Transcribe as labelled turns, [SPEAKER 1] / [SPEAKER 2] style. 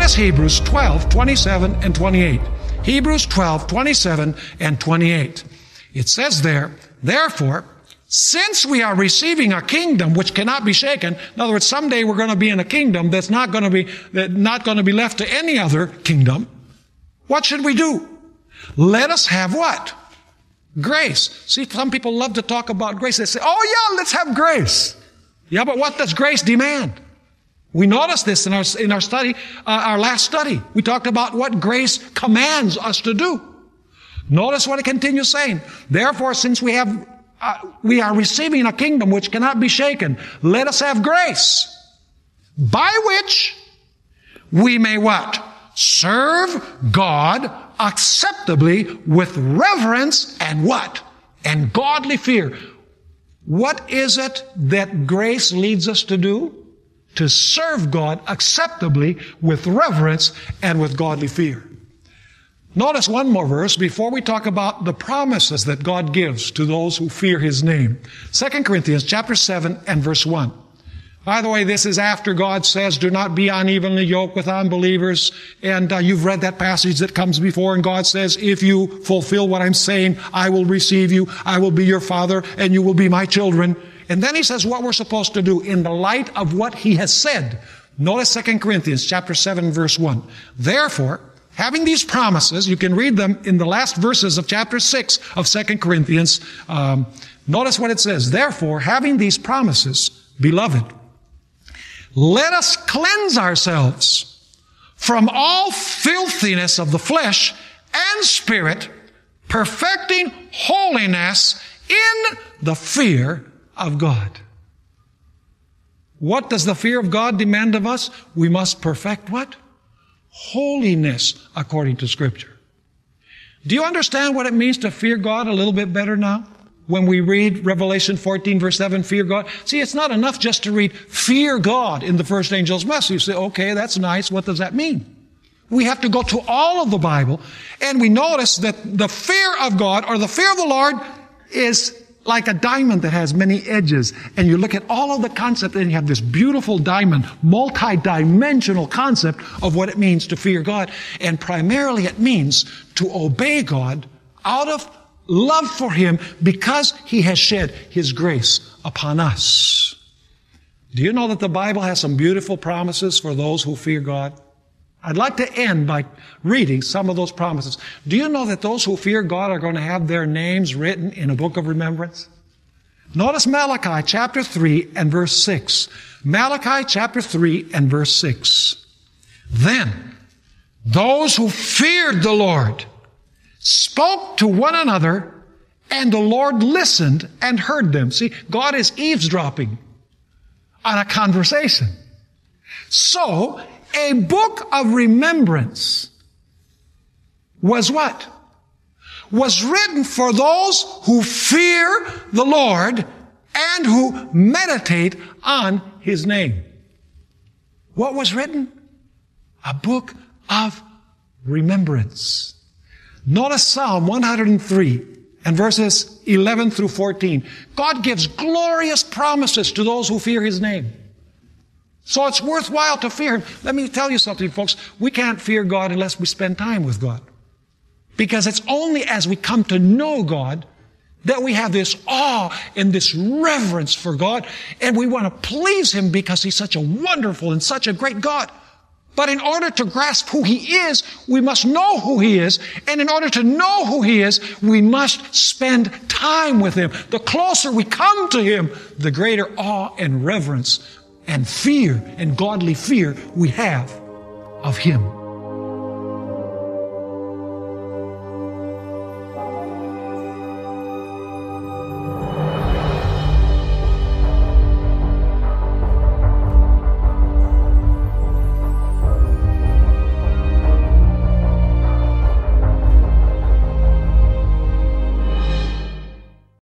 [SPEAKER 1] Notice Hebrews 12, 27 and 28. Hebrews 12, 27 and 28. It says there, therefore, since we are receiving a kingdom which cannot be shaken, in other words, someday we're going to be in a kingdom that's not going to be left to any other kingdom, what should we do? Let us have what? Grace. See, some people love to talk about grace. They say, oh yeah, let's have grace. Yeah, but what does grace demand? We noticed this in our study, our last study. We talked about what grace commands us to do. Notice what it continues saying. Therefore, since we are receiving a kingdom which cannot be shaken, let us have grace, by which we may what? Serve God acceptably with reverence and what? And godly fear. What is it that grace leads us to do? To serve God acceptably with reverence and with godly fear. Notice one more verse before we talk about the promises that God gives to those who fear His name. 2 Corinthians chapter 7 and verse 1. By the way, this is after God says, do not be unevenly yoked with unbelievers. And you've read that passage that comes before, and God says, if you fulfill what I'm saying, I will receive you, I will be your father, and you will be my children. And then He says what we're supposed to do in the light of what He has said. Notice 2 Corinthians chapter 7 verse 1. Therefore, having these promises, you can read them in the last verses of chapter 6 of 2 Corinthians. Notice what it says. Therefore, having these promises, beloved, let us cleanse ourselves from all filthiness of the flesh and spirit, perfecting holiness in the fear of God. What does the fear of God demand of us? We must perfect what? Holiness according to Scripture. Do you understand what it means to fear God a little bit better now? When we read Revelation 14 verse 7, fear God. See, it's not enough just to read fear God in the first angel's message. You say, okay, that's nice. What does that mean? We have to go to all of the Bible, and we notice that the fear of God or the fear of the Lord is like a diamond that has many edges. And you look at all of the concept and you have this beautiful diamond, multi-dimensional concept of what it means to fear God. And primarily it means to obey God out of love for Him because He has shed His grace upon us. Do you know that the Bible has some beautiful promises for those who fear God? I'd like to end by reading some of those promises. Do you know that those who fear God are going to have their names written in a book of remembrance? Notice Malachi chapter 3 and verse 6. Malachi chapter 3 and verse 6. Then those who feared the Lord spoke to one another, and the Lord listened and heard them. See, God is eavesdropping on a conversation. So, a book of remembrance was what? Was written for those who fear the Lord and who meditate on His name. What was written? A book of remembrance. Notice Psalm 103 and verses 11 through 14. God gives glorious promises to those who fear His name. So it's worthwhile to fear Him. Let me tell you something, folks. We can't fear God unless we spend time with God. Because it's only as we come to know God that we have this awe and this reverence for God, and we want to please Him because He's such a wonderful and such a great God. But in order to grasp who He is, we must know who He is. And in order to know who He is, we must spend time with Him. The closer we come to Him, the greater awe and reverence and fear and godly fear we have of Him.